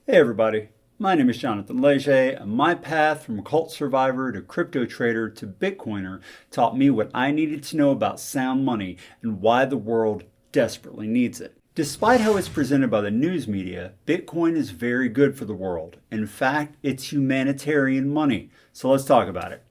Hey everybody, my name is Jonathan Leger, and my path from cult survivor to crypto trader to Bitcoiner taught me what I needed to know about sound money and why the world desperately needs it. Despite how it's presented by the news media, Bitcoin is very good for the world. In fact, it's humanitarian money. So let's talk about it.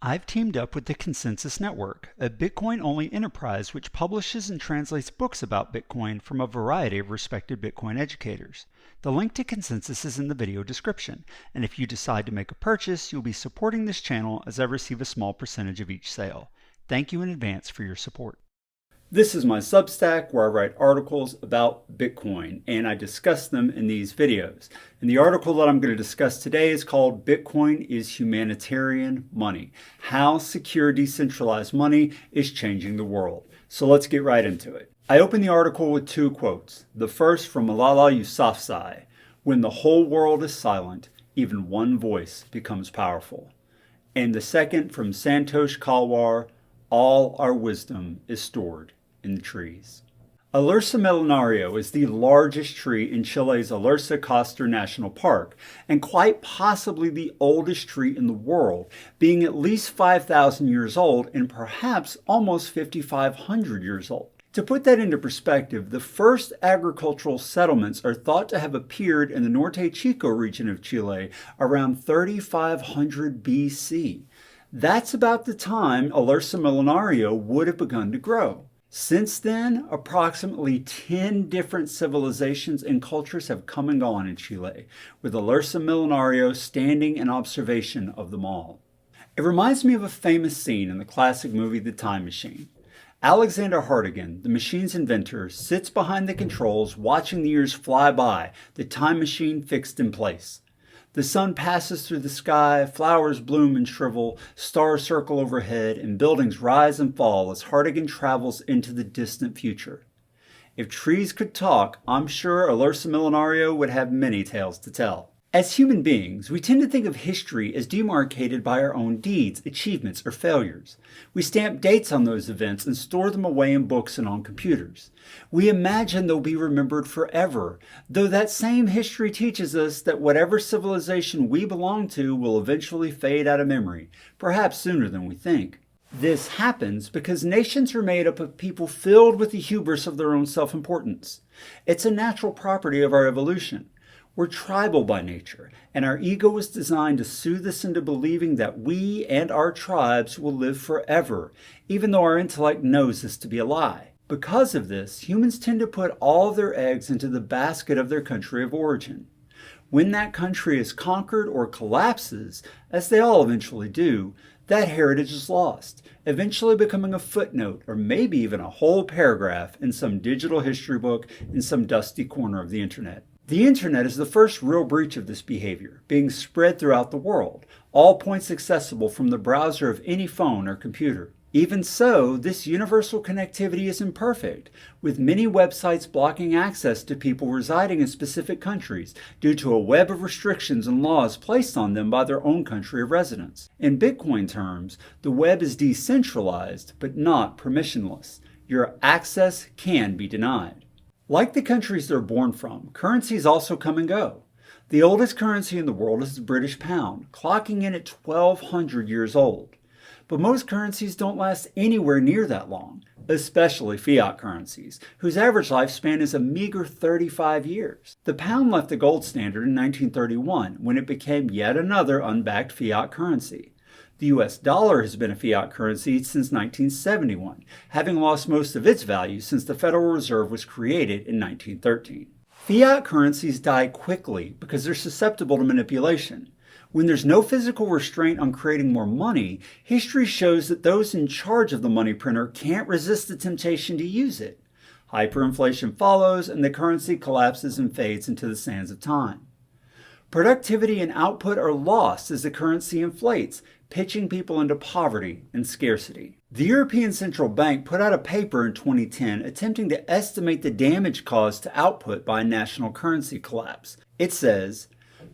I've teamed up with the Konsensus Network, a Bitcoin-only enterprise which publishes and translates books about Bitcoin from a variety of respected Bitcoin educators. The link to Konsensus is in the video description, and if you decide to make a purchase, you'll be supporting this channel as I receive a small percentage of each sale. Thank you in advance for your support. This is my Substack where I write articles about Bitcoin and I discuss them in these videos. And the article that I'm going to discuss today is called Bitcoin is Humanitarian Money: How Secure Decentralized Money is Changing the World. So let's get right into it. I open the article with two quotes. The first from Malala Yousafzai: "When the whole world is silent, even one voice becomes powerful." And the second from Santosh Kalwar: "All our wisdom is stored in the trees." Alerce millenario is the largest tree in Chile's Alerce Coster National Park, and quite possibly the oldest tree in the world, being at least 5,000 years old and perhaps almost 5,500 years old. To put that into perspective, the first agricultural settlements are thought to have appeared in the Norte Chico region of Chile around 3,500 BC. That's about the time Alerce millenario would have begun to grow. Since then, approximately 10 different civilizations and cultures have come and gone in Chile, with Alerce millenario standing in observation of them all. It reminds me of a famous scene in the classic movie The Time Machine. Alexander Hartigan, the machine's inventor, sits behind the controls watching the years fly by, the time machine fixed in place. The sun passes through the sky, flowers bloom and shrivel, stars circle overhead, and buildings rise and fall as Hartigan travels into the distant future. If trees could talk, I'm sure Alerce millenario would have many tales to tell. As human beings, we tend to think of history as demarcated by our own deeds, achievements, or failures. We stamp dates on those events and store them away in books and on computers. We imagine they'll be remembered forever, though that same history teaches us that whatever civilization we belong to will eventually fade out of memory, perhaps sooner than we think. This happens because nations are made up of people filled with the hubris of their own self-importance. It's a natural property of our evolution. We're tribal by nature, and our ego is designed to soothe us into believing that we and our tribes will live forever, even though our intellect knows this to be a lie. Because of this, humans tend to put all of their eggs into the basket of their country of origin. When that country is conquered or collapses, as they all eventually do, that heritage is lost, eventually becoming a footnote or maybe even a whole paragraph in some digital history book in some dusty corner of the internet. The internet is the first real breach of this behavior, being spread throughout the world, all points accessible from the browser of any phone or computer. Even so, this universal connectivity is imperfect, with many websites blocking access to people residing in specific countries due to a web of restrictions and laws placed on them by their own country of residence. In Bitcoin terms, the web is decentralized, but not permissionless. Your access can be denied. Like the countries they're born from, currencies also come and go. The oldest currency in the world is the British pound, clocking in at 1,200 years old. But most currencies don't last anywhere near that long, especially fiat currencies, whose average lifespan is a meager 35 years. The pound left the gold standard in 1931, when it became yet another unbacked fiat currency. The US dollar has been a fiat currency since 1971, having lost most of its value since the Federal Reserve was created in 1913. Fiat currencies die quickly because they're susceptible to manipulation. When there's no physical restraint on creating more money, history shows that those in charge of the money printer can't resist the temptation to use it. Hyperinflation follows, and the currency collapses and fades into the sands of time. Productivity and output are lost as the currency inflates, pitching people into poverty and scarcity. The European Central Bank put out a paper in 2010 attempting to estimate the damage caused to output by a national currency collapse. It says,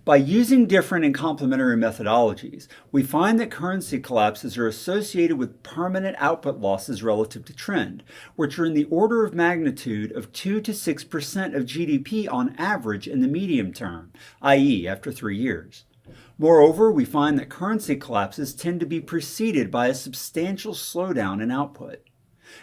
By using different and complementary methodologies, we find that currency collapses are associated with permanent output losses relative to trend, which are in the order of magnitude of 2 to 6% of GDP on average in the medium term, i.e., after 3 years. Moreover, we find that currency collapses tend to be preceded by a substantial slowdown in output.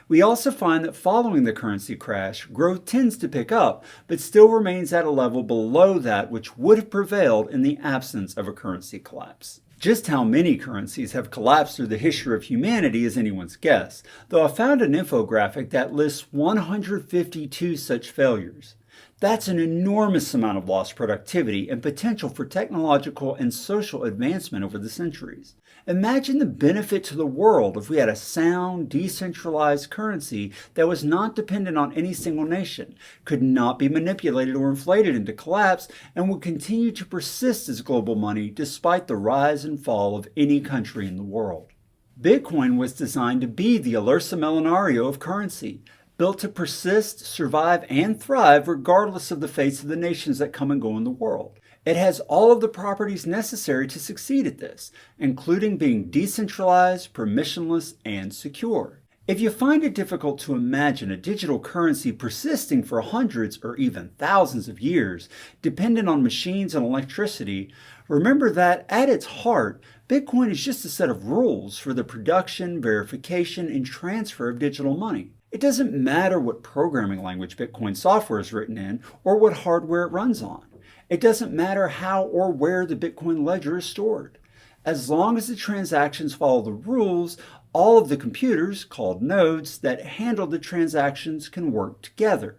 We also find that following the currency crash, growth tends to pick up, but still remains at a level below that which would have prevailed in the absence of a currency collapse. Just how many currencies have collapsed through the history of humanity is anyone's guess, though I found an infographic that lists 152 such failures. That's an enormous amount of lost productivity and potential for technological and social advancement over the centuries. Imagine the benefit to the world if we had a sound, decentralized currency that was not dependent on any single nation, could not be manipulated or inflated into collapse, and would continue to persist as global money despite the rise and fall of any country in the world. Bitcoin was designed to be the Ursa Millenario of currency, built to persist, survive, and thrive regardless of the fates of the nations that come and go in the world. It has all of the properties necessary to succeed at this, including being decentralized, permissionless, and secure. If you find it difficult to imagine a digital currency persisting for hundreds or even thousands of years, dependent on machines and electricity, remember that at its heart, Bitcoin is just a set of rules for the production, verification, and transfer of digital money. It doesn't matter what programming language Bitcoin software is written in or what hardware it runs on. It doesn't matter how or where the Bitcoin ledger is stored. As long as the transactions follow the rules, all of the computers, called nodes, that handle the transactions can work together.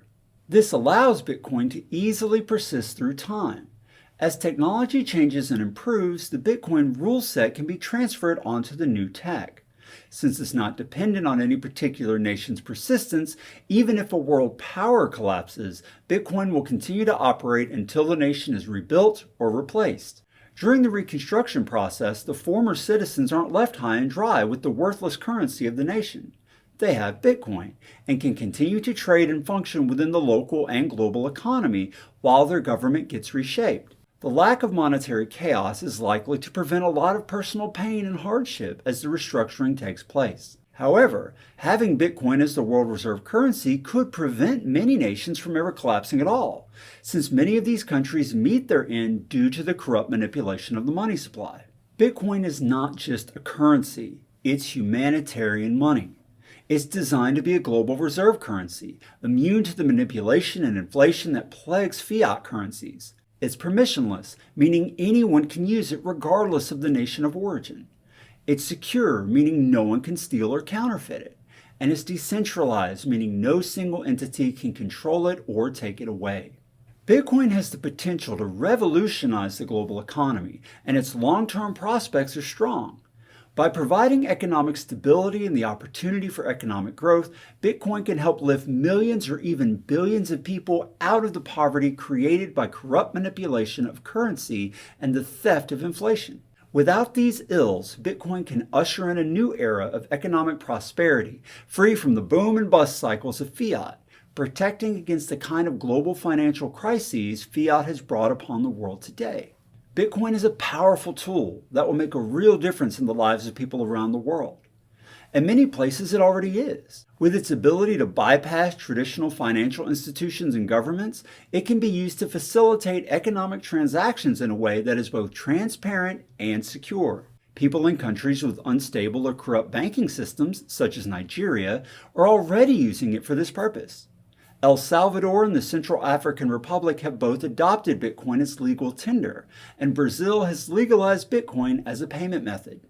This allows Bitcoin to easily persist through time. As technology changes and improves, the Bitcoin rule set can be transferred onto the new tech. Since it's not dependent on any particular nation's persistence, even if a world power collapses, Bitcoin will continue to operate until the nation is rebuilt or replaced. During the reconstruction process, the former citizens aren't left high and dry with the worthless currency of the nation. They have Bitcoin and can continue to trade and function within the local and global economy while their government gets reshaped. The lack of monetary chaos is likely to prevent a lot of personal pain and hardship as the restructuring takes place. However, having Bitcoin as the world reserve currency could prevent many nations from ever collapsing at all, since many of these countries meet their end due to the corrupt manipulation of the money supply. Bitcoin is not just a currency, it's humanitarian money. It's designed to be a global reserve currency, immune to the manipulation and inflation that plagues fiat currencies. It's permissionless, meaning anyone can use it regardless of the nation of origin. It's secure, meaning no one can steal or counterfeit it. And it's decentralized, meaning no single entity can control it or take it away. Bitcoin has the potential to revolutionize the global economy, and its long-term prospects are strong. By providing economic stability and the opportunity for economic growth, Bitcoin can help lift millions or even billions of people out of the poverty created by corrupt manipulation of currency and the theft of inflation. Without these ills, Bitcoin can usher in a new era of economic prosperity, free from the boom and bust cycles of fiat, protecting against the kind of global financial crises fiat has brought upon the world today. Bitcoin is a powerful tool that will make a real difference in the lives of people around the world. In many places it already is. With its ability to bypass traditional financial institutions and governments, it can be used to facilitate economic transactions in a way that is both transparent and secure. People in countries with unstable or corrupt banking systems, such as Nigeria, are already using it for this purpose. El Salvador and the Central African Republic have both adopted Bitcoin as legal tender, and Brazil has legalized Bitcoin as a payment method.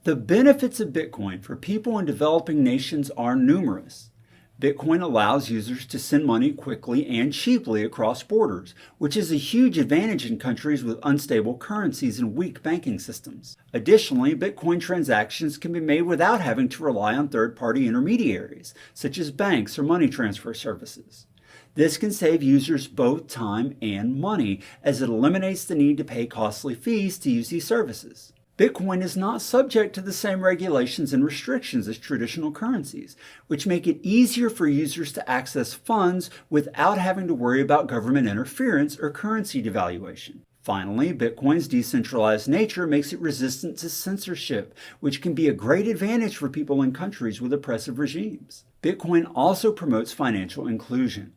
The benefits of Bitcoin for people in developing nations are numerous. Bitcoin allows users to send money quickly and cheaply across borders, which is a huge advantage in countries with unstable currencies and weak banking systems. Additionally, Bitcoin transactions can be made without having to rely on third-party intermediaries, such as banks or money transfer services. This can save users both time and money, as it eliminates the need to pay costly fees to use these services. Bitcoin is not subject to the same regulations and restrictions as traditional currencies, which make it easier for users to access funds without having to worry about government interference or currency devaluation. Finally, Bitcoin's decentralized nature makes it resistant to censorship, which can be a great advantage for people in countries with oppressive regimes. Bitcoin also promotes financial inclusion.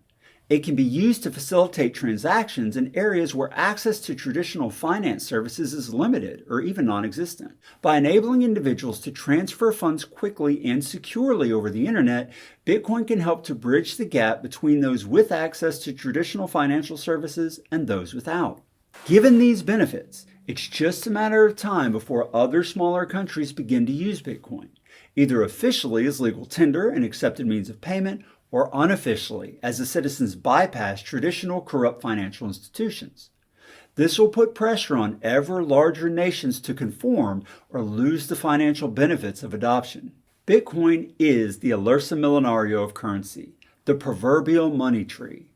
It can be used to facilitate transactions in areas where access to traditional finance services is limited or even non-existent. By enabling individuals to transfer funds quickly and securely over the internet, Bitcoin can help to bridge the gap between those with access to traditional financial services and those without. Given these benefits, it's just a matter of time before other smaller countries begin to use Bitcoin, either officially as legal tender and accepted means of payment, or unofficially as the citizens bypass traditional corrupt financial institutions. This will put pressure on ever larger nations to conform or lose the financial benefits of adoption. Bitcoin is the Ursa millenario of currency, the proverbial money tree.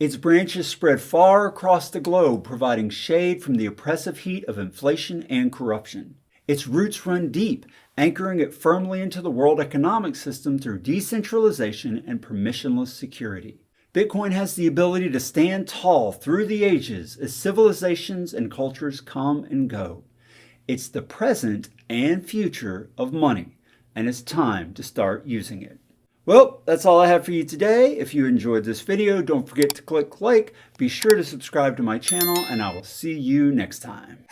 Its branches spread far across the globe, providing shade from the oppressive heat of inflation and corruption. Its roots run deep, anchoring it firmly into the world economic system through decentralization and permissionless security. Bitcoin has the ability to stand tall through the ages as civilizations and cultures come and go. It's the present and future of money, and it's time to start using it. Well, that's all I have for you today. If you enjoyed this video, don't forget to click like, be sure to subscribe to my channel, and I will see you next time.